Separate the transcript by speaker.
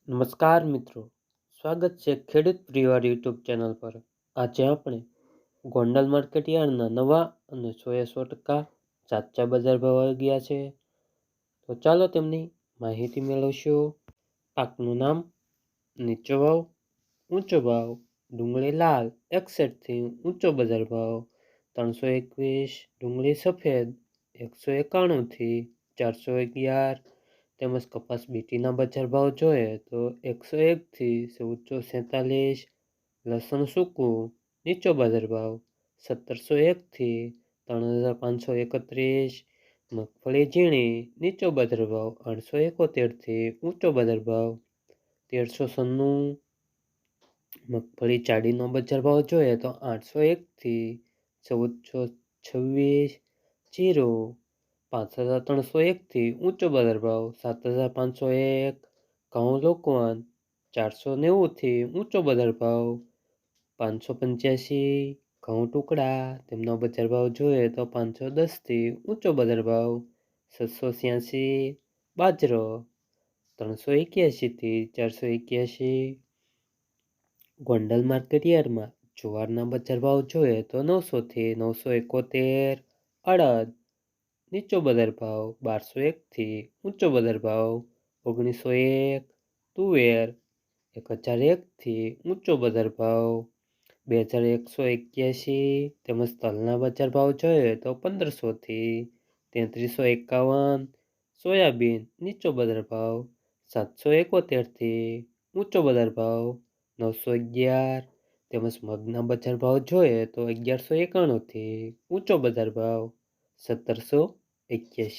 Speaker 1: નમસ્કાર મિત્રો, સ્વાગત છે ખેડૂત પરિવાર યુટ્યુબ ચેનલ પર. આજે આપણે ગોંડલ માર્કેટ યાર્ડના નવા અને 100% સાચા બજાર ભાવ આવી ગયા છે. તો ચાલો તેમની માહિતી મેળવશું. પાકનું નામ: નીચો ભાવ, ઊંચો ભાવ. ડુંગળી લાલ 61થી ઊંચો બજાર ભાવ 321. ડુંગળી સફેદ 191થી 411. તેમજ કપાસ બીટીના બજાર ભાવ જોઈએ તો 101થી 1447. લસણ સૂકું નીચો બજાર ભાવ 1701થી 3531. મગફળી ઝીણી નીચો બજાર ભાવ 871થી ઊંચો બજાર ભાવ 1396. મગફળી ચાડીનો બજાર ભાવ જોઈએ તો 801થી 1426. જીરું 5301થી ઊંચો બજાર ભાવ 7501. ઘઉં લોકવન 490થી ઊંચો બજાર ભાવ 585. ઘઉં ટુકડા તેમનો બજાર ભાવ જોઈએ તો 510થી ઊંચો બજાર ભાવ 786. બાજરો 381થી 481. ગોંડલ માર્કેટ યાર્ડમાં જુવારના બજાર ભાવ જોઈએ તો 900થી 971. અડદ નીચો બજાર ભાવ 1201થી ઊંચો બજાર ભાવ 1901. તુવેર 1001થી ઊંચો બજાર ભાવ 2181. તેમજ તલના બજાર ભાવ જોઈએ તો 1500થી 3351. સોયાબીન નીચો બજાર ભાવ 771થી ઊંચો બજાર ભાવ 911. તેમજ મગના બજાર ભાવ જોઈએ તો 1191થી ઊંચો બજાર ભાવ 1781.